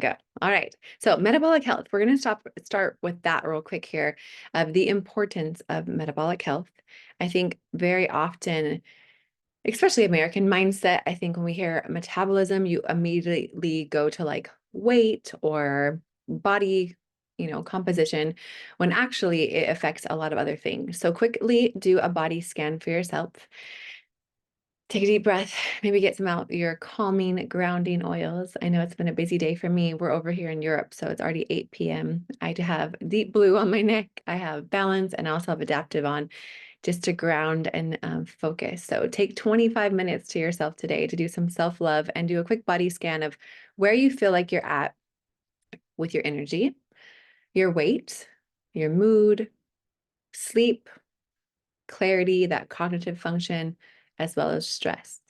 Go. All right. So metabolic health, we're going to start with that real quick here of the importance of metabolic health. I think very often, especially American mindset, I think when we hear metabolism, you immediately go to like weight or body, composition, when actually it affects a lot of other things. So quickly do a body scan for yourself. Take a deep breath, maybe get some out your calming, grounding oils. I know it's been a busy day for me. We're over here in Europe, so it's already 8 p.m. I have deep blue on my neck. I have balance and I also have adaptive on just to ground and focus. So take 25 minutes to yourself today to do some self-love and do a quick body scan of where you feel like you're at with your energy, your weight, your mood, sleep, clarity, that cognitive function, as well as stress.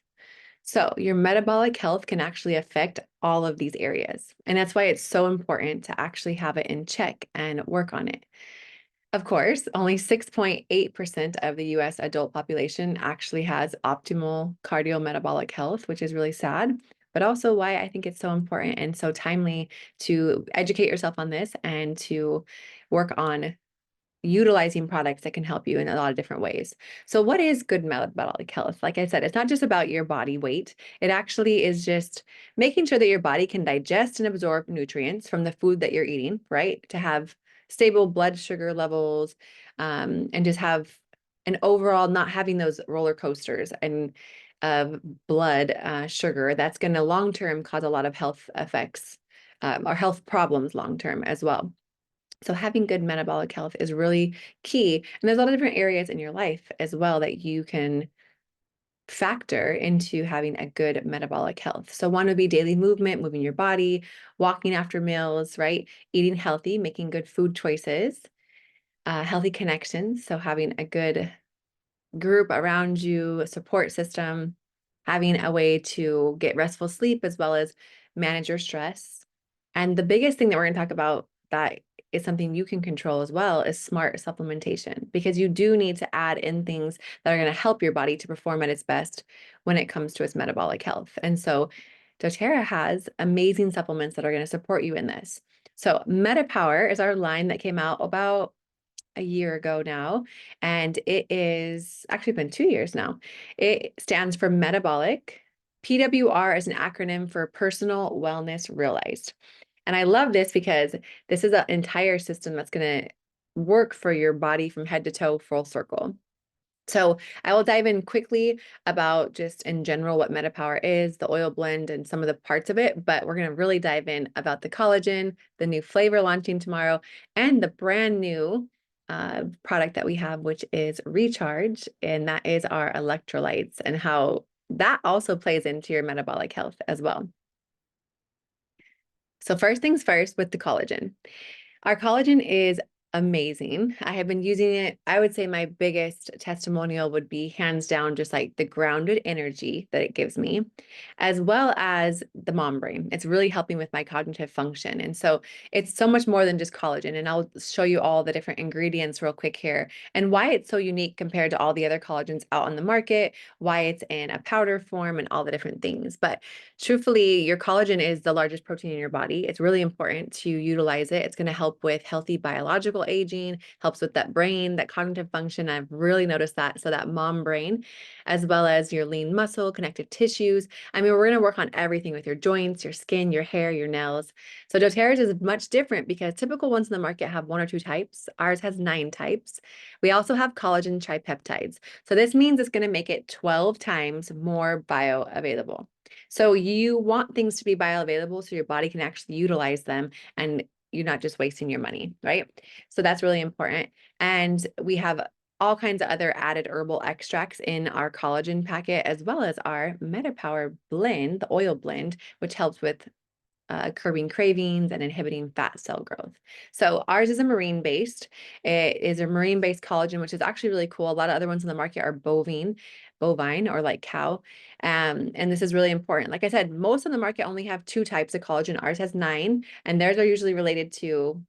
So your metabolic health can actually affect all of these areas. And that's why it's so important to actually have it in check and work on it. Of course, only 6.8% of the US adult population actually has optimal cardiometabolic health, which is really sad, but also why I think it's so important and so timely to educate yourself on this and to work on utilizing products that can help you in a lot of different ways. So what is good metabolic health? Like I said, it's not just about your body weight. It actually is just making sure that your body can digest and absorb nutrients from the food that you're eating, right? To have stable blood sugar levels, and just have an overall not having those roller coasters and of blood sugar that's going to long term cause a lot of health effects, or health problems long term as well. So having good metabolic health is really key. And there's a lot of different areas in your life as well that you can factor into having a good metabolic health. So one would be daily movement, moving your body, walking after meals, right? Eating healthy, making good food choices, healthy connections. So having a good group around you, a support system, having a way to get restful sleep as well as manage your stress. And the biggest thing that we're going to talk about that is something you can control as well is smart supplementation, because you do need to add in things that are going to help your body to perform at its best when it comes to its metabolic health. And so doTERRA has amazing supplements that are going to support you in this. So MetaPower is our line that came out about a year ago now, and it is actually been 2 years now. It stands for Metabolic. PWR is an acronym for Personal Wellness Realized. And I love this because this is an entire system that's going to work for your body from head to toe, full circle. So I will dive in quickly about just in general what MetaPower is, the oil blend, and some of the parts of it, but we're going to really dive in about the collagen, the new flavor launching tomorrow, and the brand new product that we have, which is Recharge, and that is our electrolytes and how that also plays into your metabolic health as well. So first things first with the collagen. Our collagen is amazing. I have been using it. I would say my biggest testimonial would be hands down, just like the grounded energy that it gives me, as well as the mom brain. It's really helping with my cognitive function. And so it's so much more than just collagen. And I'll show you all the different ingredients real quick here and why it's so unique compared to all the other collagens out on the market, why it's in a powder form and all the different things. But truthfully, your collagen is the largest protein in your body. It's really important to utilize it. It's going to help with healthy biological aging, helps with that brain, that cognitive function. I've really noticed that. So that mom brain, as well as your lean muscle, connective tissues. I mean, we're going to work on everything with your joints, your skin, your hair, your nails. So doTERRA's is much different because typical ones in the market have 1 or 2 types. Ours has 9 types. We also have collagen tripeptides. So this means it's going to make it 12 times more bioavailable. So you want things to be bioavailable so your body can actually utilize them and you're not just wasting your money, right? So that's really important. And we have all kinds of other added herbal extracts in our collagen packet, as well as our MetaPower blend, the oil blend, which helps with curbing cravings and inhibiting fat cell growth. So ours is a marine-based. It is a marine-based collagen, which is actually really cool. A lot of other ones on the market are bovine or like cow. And this is really important. Like I said, most on the market only have 2 types of collagen. Ours has 9, and theirs are usually related to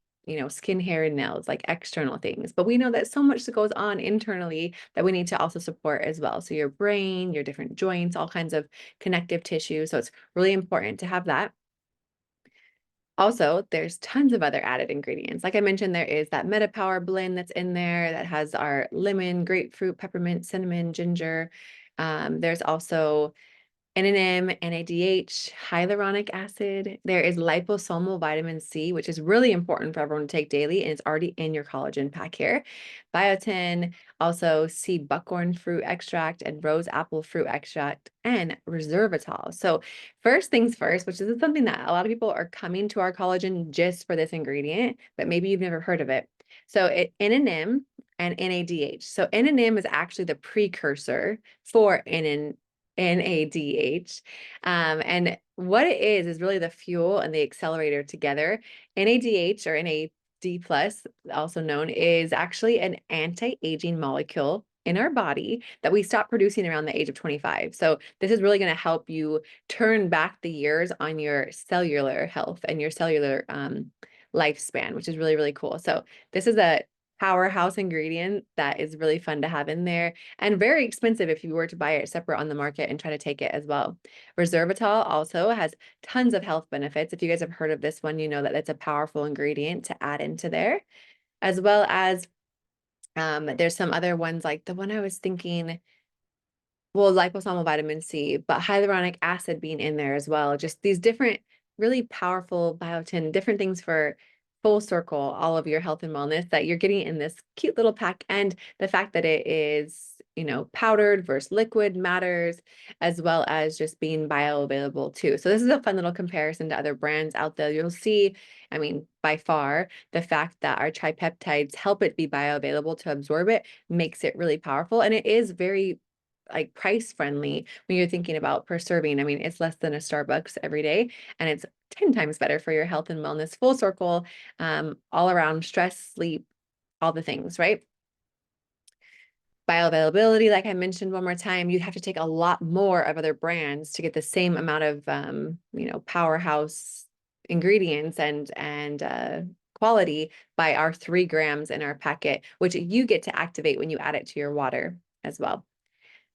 skin, hair, and nails, like external things. But we know that so much that goes on internally that we need to also support as well. So your brain, your different joints, all kinds of connective tissue. So it's really important to have that. Also, there's tons of other added ingredients. Like I mentioned, there is that MetaPower blend that's in there that has our lemon, grapefruit, peppermint, cinnamon, ginger. There's also NNM, NADH, hyaluronic acid. There is liposomal vitamin C, which is really important for everyone to take daily, and it's already in your collagen pack here. Biotin, also sea buckhorn fruit extract and rose apple fruit extract, and resveratrol. So first things first, which is something that a lot of people are coming to our collagen just for this ingredient, but maybe you've never heard of it. So NNM and NADH. So NNM is actually the precursor for NADH. And what it is really the fuel and the accelerator together. NADH or NAD plus, also known, is actually an anti-aging molecule in our body that we stop producing around the age of 25. So this is really going to help you turn back the years on your cellular health and your cellular lifespan, which is really, really cool. So this is a powerhouse ingredient that is really fun to have in there and very expensive if you were to buy it separate on the market and try to take it as well. Resveratrol also has tons of health benefits. If you guys have heard of this one, you know that it's a powerful ingredient to add into there, as well as there's some other ones like the one I was thinking, well, liposomal vitamin C, but hyaluronic acid being in there as well. Just these different, really powerful biotin, different things for full circle, all of your health and wellness that you're getting in this cute little pack. And the fact that it is, you know, powdered versus liquid matters, as well as just being bioavailable too. So this is a fun little comparison to other brands out there. You'll see, I mean, by far, the fact that our tripeptides help it be bioavailable to absorb it makes it really powerful. And it is very like price friendly when you're thinking about per serving. I mean, it's less than a Starbucks every day, and it's 10 times better for your health and wellness, full circle, all around stress, sleep, all the things, right? Bioavailability, like I mentioned one more time, you'd have to take a lot more of other brands to get the same amount of, you know, powerhouse ingredients and quality by our 3 grams in our packet, which you get to activate when you add it to your water as well.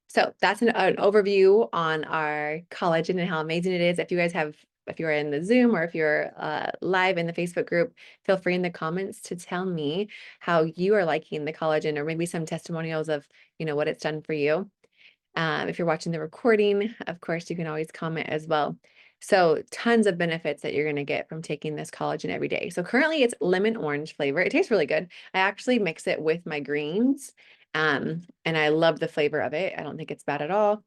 So that's an overview on our collagen and how amazing it is. If you guys have, if you're in the Zoom or if you're live in the Facebook group, feel free in the comments to tell me how you are liking the collagen or maybe some testimonials of, you know, what it's done for you. If you're watching the recording, of course, you can always comment as well. So tons of benefits that you're going to get from taking this collagen every day. So currently it's lemon orange flavor. It tastes really good. I actually mix it with my greens. And I love the flavor of it. I don't think it's bad at all.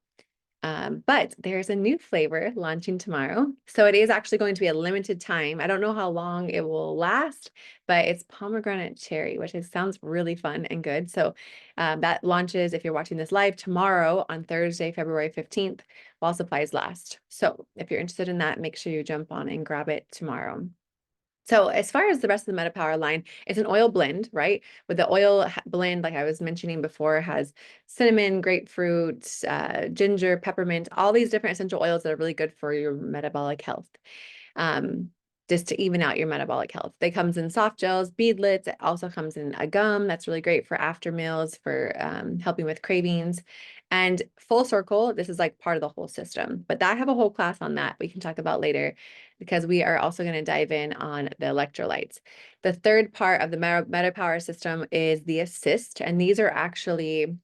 But there's a new flavor launching tomorrow. So it is actually going to be a limited time. I don't know how long it will last, but it's pomegranate cherry, which sounds really fun and good. So that launches, if you're watching this live, tomorrow on Thursday, February 15th, while supplies last. So if you're interested in that, make sure you jump on and grab it tomorrow. So as far as the rest of the MetaPower line, it's an oil blend, right? With the oil blend, like I was mentioning before, has cinnamon, grapefruit, ginger, peppermint, all these different essential oils that are really good for your metabolic health. Just to even out your metabolic health. They comes in soft gels, beadlets. It also comes in a gum that's really great for after meals, for helping with cravings. And full circle, this is like part of the whole system. But I have a whole class on that we can talk about later because we are also going to dive in on the electrolytes. The third part of the MetaPower system is the assist. And these are actually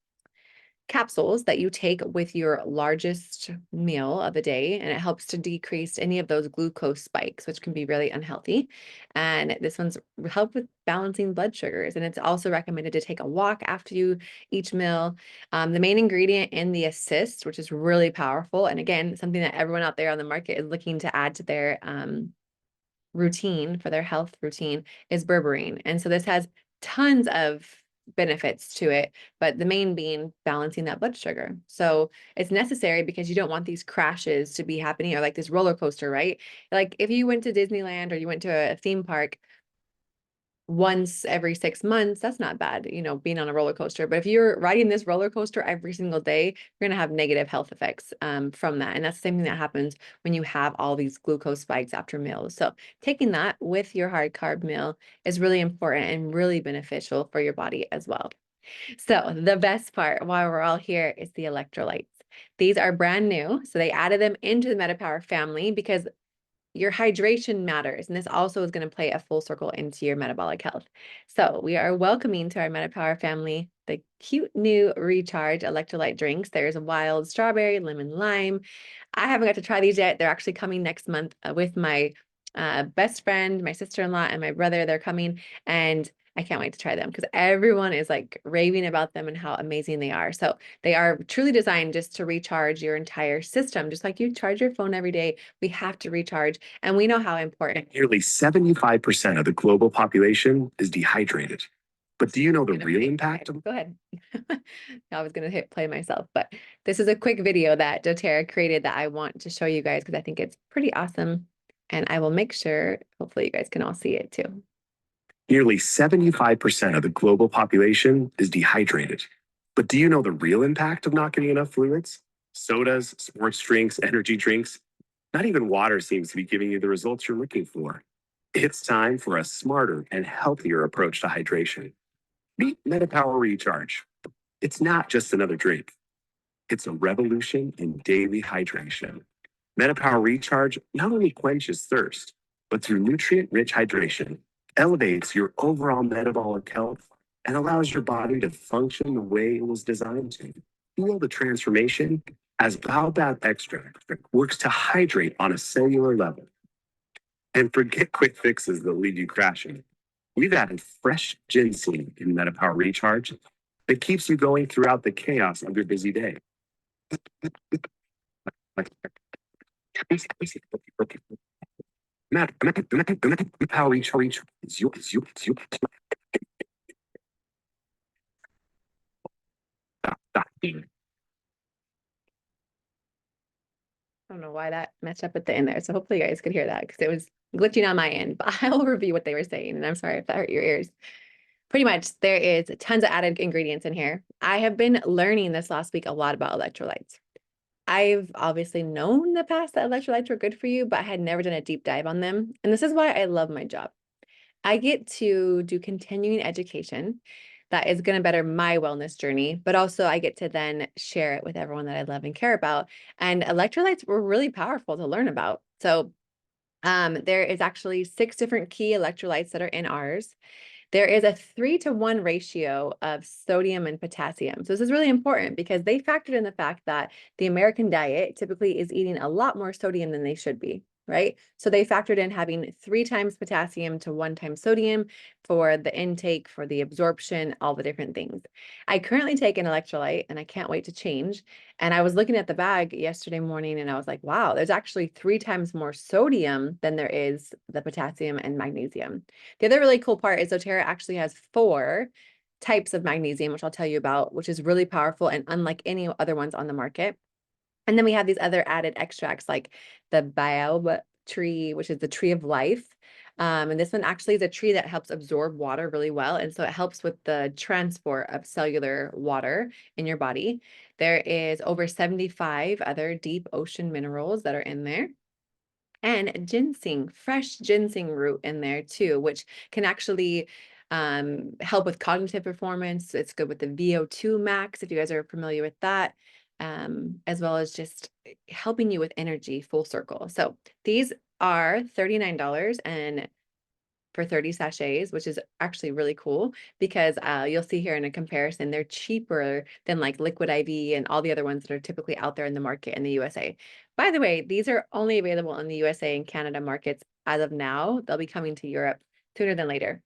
capsules that you take with your largest meal of the day, and it helps to decrease any of those glucose spikes, which can be really unhealthy. And this one's help with balancing blood sugars, and it's also recommended to take a walk after you each meal. The main ingredient in the assist, which is really powerful, and again, something that everyone out there on the market is looking to add to their routine, for their health routine, is berberine. And so this has tons of benefits to it, but the main being balancing that blood sugar. So it's necessary because you don't want these crashes to be happening, or like this roller coaster, right? Like if you went to Disneyland or you went to a theme park once every 6 months, that's not bad, you know, being on a roller coaster. But if you're riding this roller coaster every single day, you're going to have negative health effects from that. And that's the same thing that happens when you have all these glucose spikes after meals. So taking that with your hard carb meal is really important and really beneficial for your body as well. So the best part while we're all here is the electrolytes. These are brand new. So they added them into the MetaPower family because your hydration matters, and this also is going to play a full circle into your metabolic health. So we are welcoming to our MetaPower family the cute new Recharge electrolyte drinks. There's a wild strawberry, lemon, lime. I haven't got to try these yet. They're actually coming next month with my best friend, my sister-in-law, and my brother. They're coming, and I can't wait to try them because everyone is like raving about them and how amazing they are. So they are truly designed just to recharge your entire system. Just like you charge your phone every day, we have to recharge. And we know how important. Nearly 75% of the global population is dehydrated. But do you know the real impact of? Go ahead. I was going to hit play myself, but this is a quick video that doTERRA created that I want to show you guys because I think it's pretty awesome. And I will make sure, hopefully you guys can all see it too. Nearly 75% of the global population is dehydrated. But do you know the real impact of not getting enough fluids? Sodas, sports drinks, energy drinks, not even water seems to be giving you the results you're looking for. It's time for a smarter and healthier approach to hydration. Meet MetaPower Recharge. It's not just another drink. It's a revolution in daily hydration. MetaPower Recharge not only quenches thirst, but through nutrient-rich hydration, elevates your overall metabolic health and allows your body to function the way it was designed to. Feel the transformation as baobab extract works to hydrate on a cellular level. And forget quick fixes that leave you crashing. We've added fresh ginseng in MetaPower Recharge that keeps you going throughout the chaos of your busy day. MetaPower Recharge is you. I don't know why that messed up at the end there. So hopefully you guys could hear that because it was glitching on my end, but I'll review what they were saying. And I'm sorry if that hurt your ears. Pretty much there is tons of added ingredients in here. I have been learning this last week a lot about electrolytes. I've obviously known in the past that electrolytes were good for you, but I had never done a deep dive on them. And this is why I love my job. I get to do continuing education that is going to better my wellness journey, but also I get to then share it with everyone that I love and care about. And electrolytes were really powerful to learn about. So there is actually 6 different key electrolytes that are in ours. There is a 3-to-1 ratio of sodium and potassium. So this is really important because they factored in the fact that the American diet typically is eating a lot more sodium than they should be, right? So they factored in having 3 times potassium to 1 time sodium for the intake, for the absorption, all the different things. I currently take an electrolyte and I can't wait to change. And I was looking at the bag yesterday morning and I was like, wow, there's actually 3 times more sodium than there is the potassium and magnesium. The other really cool part is doTERRA actually has 4 types of magnesium, which I'll tell you about, which is really powerful and unlike any other ones on the market. And then we have these other added extracts like the baobab tree, which is the tree of life. And this one actually is a tree that helps absorb water really well. And so it helps with the transport of cellular water in your body. There is over 75 other deep ocean minerals that are in there. And ginseng, fresh ginseng root in there too, which can actually help with cognitive performance. It's good with the VO2 max, if you guys are familiar with that, as well as just helping you with energy full circle. So these are $39 and for 30 sachets, which is actually really cool because you'll see here in a comparison, they're cheaper than like Liquid IV and all the other ones that are typically out there in the market in the USA. By the way, these are only available in the USA and Canada markets as of now. They'll be coming to Europe sooner than later.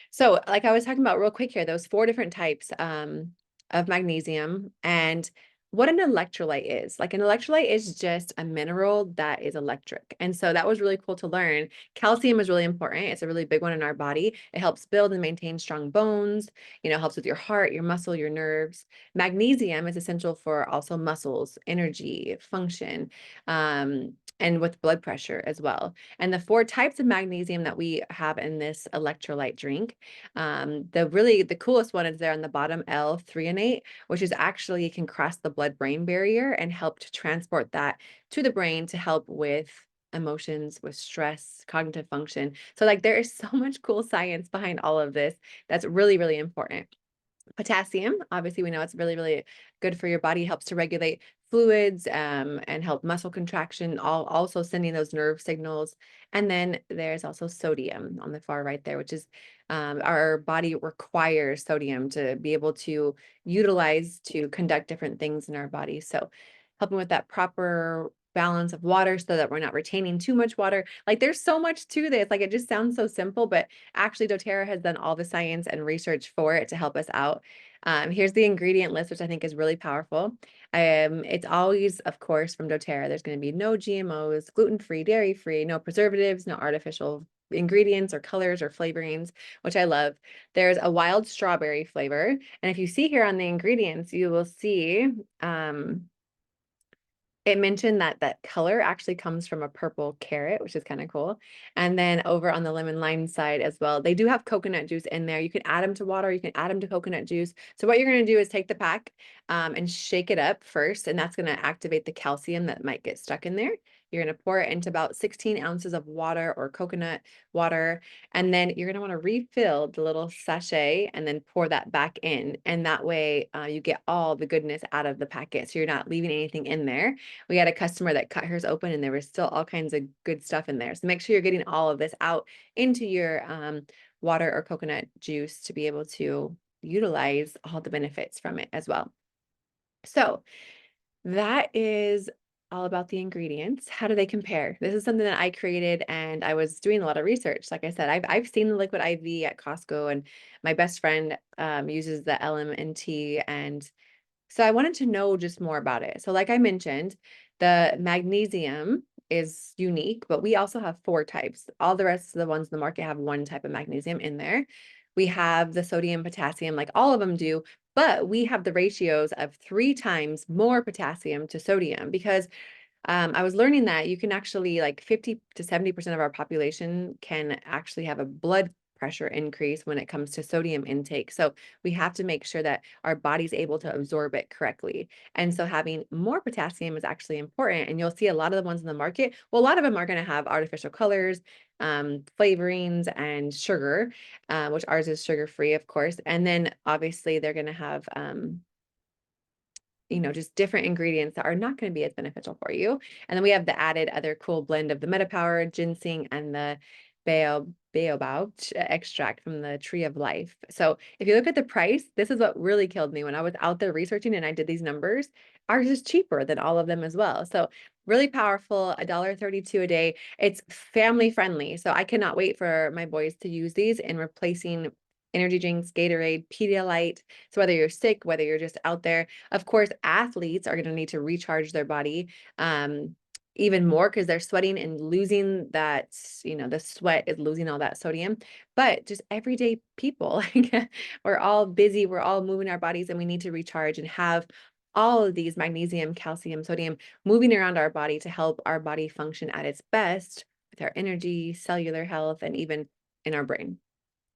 So like I was talking about real quick here, those 4 different types of magnesium and what an electrolyte is. Like an electrolyte is just a mineral that is electric. And so that was really cool to learn. Calcium is really important. It's a really big one in our body. It helps build and maintain strong bones, helps with your heart, your muscle, your nerves. Magnesium is essential for also muscles, energy, function, and with blood pressure as well. And the 4 types of magnesium that we have in this electrolyte drink, the coolest one is there on the bottom, L-threonate, which is actually can cross the blood-brain barrier and help to transport that to the brain to help with emotions, with stress, cognitive function. So like there is so much cool science behind all of this that's really, really important. Potassium, obviously, we know it's really, really good for your body, helps to regulate fluids and help muscle contraction, also sending those nerve signals. And then there's also sodium on the far right there, which is our body requires sodium to be able to utilize to conduct different things in our body. So helping with that proper balance of water so that we're not retaining too much water. Like there's so much to this. Like it just sounds so simple, but actually doTERRA has done all the science and research for it to help us out. Here's the ingredient list, which I think is really powerful. It's always, of course, from doTERRA. There's going to be no GMOs, gluten-free, dairy-free, no preservatives, no artificial ingredients or colors or flavorings, which I love. There's a wild strawberry flavor. And if you see here on the ingredients, you will see it mentioned that that color actually comes from a purple carrot, which is kind of cool. And then over on the lemon lime side as well, they do have coconut juice in there. You can add them to water, you can add them to coconut juice. So what you're going to do is take the pack and shake it up first, and that's going to activate the calcium that might get stuck in there. You're going to pour it into about 16 ounces of water or coconut water. And then you're going to want to refill the little sachet and then pour that back in. And that way you get all the goodness out of the packet. So you're not leaving anything in there. We had a customer that cut hers open and there was still all kinds of good stuff in there. So make sure you're getting all of this out into your water or coconut juice to be able to utilize all the benefits from it as well. So that is all about the ingredients. How do they compare? This is something that I created and I was doing a lot of research. Like I said, I've seen the liquid IV at Costco, and my best friend uses the LMNT, and so I wanted to know just more about it. So like I mentioned, the magnesium is unique, but we also have 4 types. All the rest of the ones in the market have 1 type of magnesium in there. We have the sodium, potassium, like all of them do, but we have the ratios of 3 times more potassium to sodium because I was learning that you can actually, like 50 to 70% of our population can actually have a blood pressure increase when it comes to sodium intake. So we have to make sure that our body's able to absorb it correctly. And so having more potassium is actually important. And you'll see a lot of the ones in the market, well, a lot of them are going to have artificial colors, flavorings, and sugar, which ours is sugar-free, of course. And then obviously they're going to have just different ingredients that are not going to be as beneficial for you. And then we have the added other cool blend of the Metapower, ginseng, and the baobab extract from the tree of life. So if you look at the price, this is what really killed me when I was out there researching and I did these numbers. Ours is cheaper than all of them as well. So really powerful, $1.32 a day. It's family friendly. So I cannot wait for my boys to use these in replacing energy drinks, Gatorade, Pedialyte. So whether you're sick, whether you're just out there, of course, athletes are going to need to recharge their body even more because they're sweating and losing that, the sweat is losing all that sodium. But just everyday people, like, we're all busy, we're all moving our bodies, and we need to recharge and have all of these magnesium, calcium, sodium moving around our body to help our body function at its best with our energy, cellular health, and even in our brain.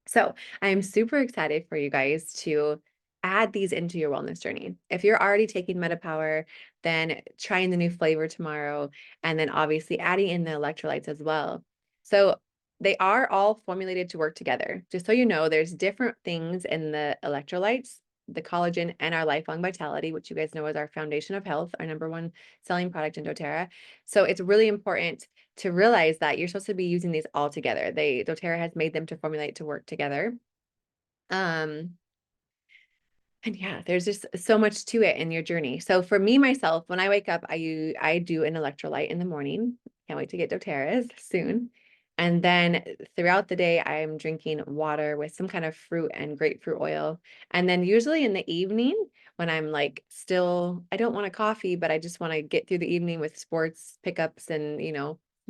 So I'm super excited for you guys to add these into your wellness journey. If you're already taking MetaPower, then trying the new flavor tomorrow, and then obviously adding in the electrolytes as well. So they are all formulated to work together. Just so you know, there's different things in the electrolytes, the collagen, and our lifelong vitality, which you guys know is our foundation of health, our #1 selling product in doTERRA. So it's really important to realize that you're supposed to be using these all together. doTERRA has made them to formulate to work together. Um, and yeah, there's just so much to it in your journey. So for me, myself, when I wake up, I do an electrolyte in the morning. Can't wait to get doTERRA's soon. And then throughout the day, I'm drinking water with some kind of fruit and grapefruit oil. And then usually in the evening, when I'm like still, I don't want a coffee, but I just want to get through the evening with sports pickups and,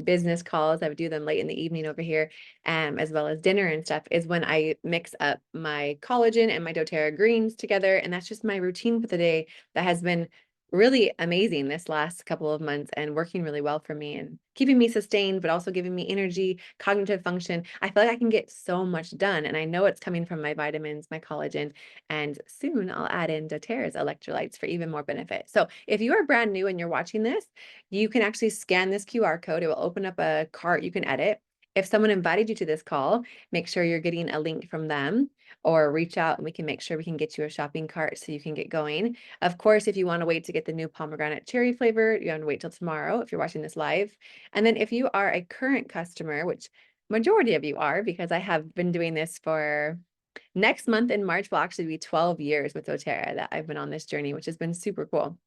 business calls. I would do them late in the evening over here, as well as dinner and stuff, is when I mix up my collagen and my doTERRA greens together. And that's just my routine for the day that has been really amazing this last couple of months and working really well for me and keeping me sustained, but also giving me energy, cognitive function. I feel like I can get so much done. And I know it's coming from my vitamins, my collagen, and soon I'll add in doTERRA's electrolytes for even more benefit. So if you are brand new and you're watching this, you can actually scan this QR code. It will open up a cart you can edit. If someone invited you to this call, make sure you're getting a link from them or reach out and we can make sure we can get you a shopping cart so you can get going. Of course, if you want to wait to get the new pomegranate cherry flavor, you have to wait till tomorrow if you're watching this live. And then if you are a current customer, which majority of you are, because I have been doing this for next month in March will actually be 12 years with doTERRA that I've been on this journey, which has been super cool.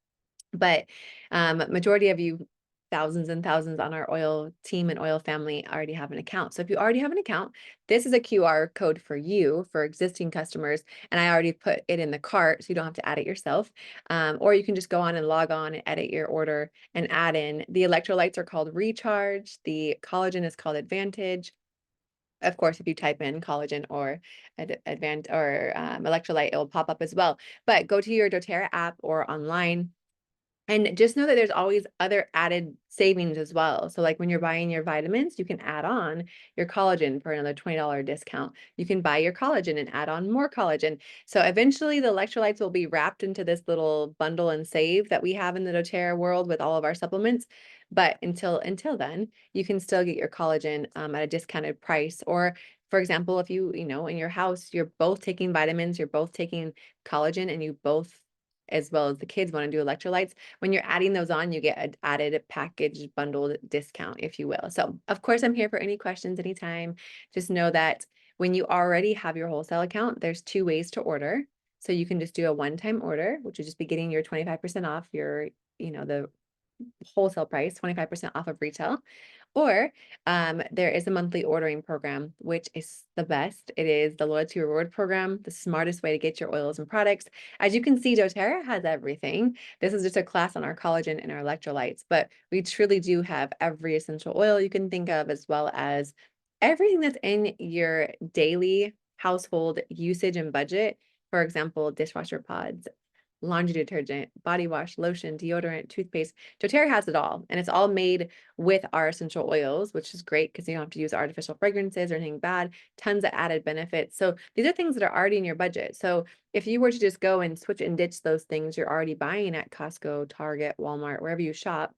But majority of you, thousands and thousands on our oil team and oil family already have an account. So if you already have an account, this is a QR code for you, for existing customers. And I already put it in the cart, so you don't have to add it yourself. Or you can just go on and log on and edit your order and add in. The electrolytes are called Recharge. The collagen is called Advantage. Of course, if you type in collagen or electrolyte, it will pop up as well. But go to your doTERRA app or online. And just know that there's always other added savings as well. So like when you're buying your vitamins, you can add on your collagen for another $20 discount. You can buy your collagen and add on more collagen. So eventually the electrolytes will be wrapped into this little bundle and save that we have in the doTERRA world with all of our supplements. But until then, you can still get your collagen at a discounted price. Or for example, if you know, in your house, you're both taking vitamins, you're both taking collagen, and you both, as well as the kids, want to do electrolytes, when you're adding those on, you get an added package bundled discount, if you will. So of course, I'm here for any questions anytime. Just know that when you already have your wholesale account, there's two ways to order. So you can just do a one-time order, which would just be getting your 25% off your, the wholesale price, 25% off of retail. Or there is a monthly ordering program, which is the best. It is the loyalty reward program, the smartest way to get your oils and products. As you can see, doTERRA has everything. This is just a class on our collagen and our electrolytes, but we truly do have every essential oil you can think of, as well as everything that's in your daily household usage and budget. For example, dishwasher pods, laundry detergent, body wash, lotion, deodorant, toothpaste. doTERRA has it all, and it's all made with our essential oils, which is great because you don't have to use artificial fragrances or anything bad. Tons of added benefits. So these are things that are already in your budget. So if you were to just go and switch and ditch those things you're already buying at Costco, Target, Walmart, wherever you shop,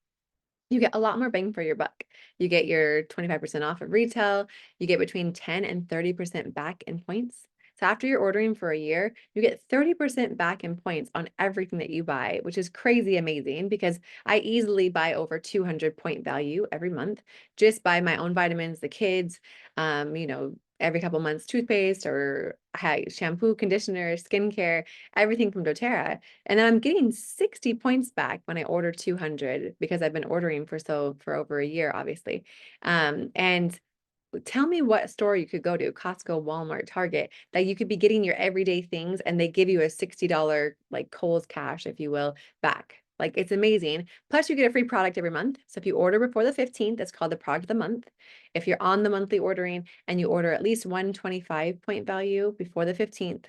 you get a lot more bang for your buck. You get your 25% off of retail. You get between 10 and 30% back in points. So after you're ordering for a year, you get 30% back in points on everything that you buy, which is crazy amazing because I easily buy over 200 point value every month just by my own vitamins, the kids, every couple months toothpaste or shampoo, conditioner, skincare, everything from doTERRA. And then I'm getting 60 points back when I order 200 because I've been ordering for over a year, obviously. And tell me what store you could go to, Costco, Walmart, Target, that you could be getting your everyday things and they give you a $60 like Kohl's cash, if you will, back. Like it's amazing. Plus you get a free product every month. So if you order before the 15th, it's called the product of the month. If you're on the monthly ordering and you order at least 125 point value before the 15th,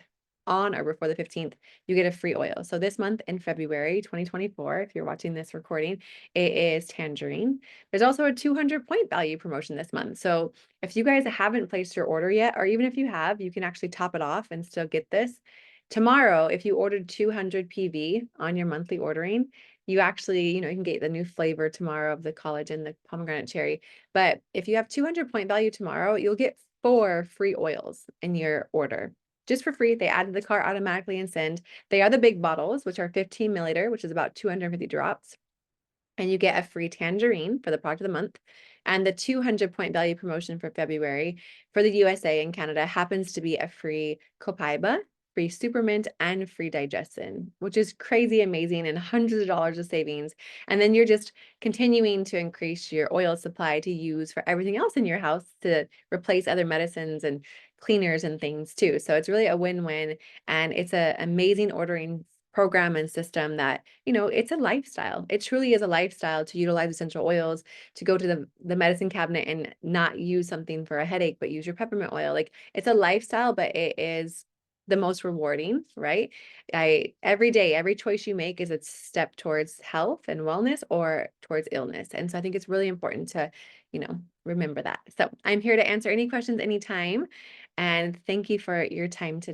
on or before the 15th, you get a free oil. So this month in February 2024, if you're watching this recording, it is tangerine. There's also a 200 point value promotion this month. So if you guys haven't placed your order yet, or even if you have, you can actually top it off and still get this. Tomorrow, if you ordered 200 PV on your monthly ordering, you actually, you can get the new flavor tomorrow of the collagen, the pomegranate cherry. But if you have 200 point value tomorrow, you'll get 4 free oils in your order just for free. They add to the cart automatically and send. They are the big bottles, which are 15 milliliter, which is about 250 drops. And you get a free tangerine for the product of the month. And the 200 point value promotion for February for the USA and Canada happens to be a free copaiba, free supermint, and free digestion, which is crazy amazing and hundreds of dollars of savings. And then you're just continuing to increase your oil supply to use for everything else in your house to replace other medicines and cleaners and things too. So it's really a win-win, and it's an amazing ordering program and system that, it's a lifestyle. It truly is a lifestyle to utilize essential oils, to go to the medicine cabinet and not use something for a headache, but use your peppermint oil. Like it's a lifestyle, but it is the most rewarding, right? Every day, every choice you make is a step towards health and wellness or towards illness. And so I think it's really important to, remember that. So I'm here to answer any questions anytime. And thank you for your time today.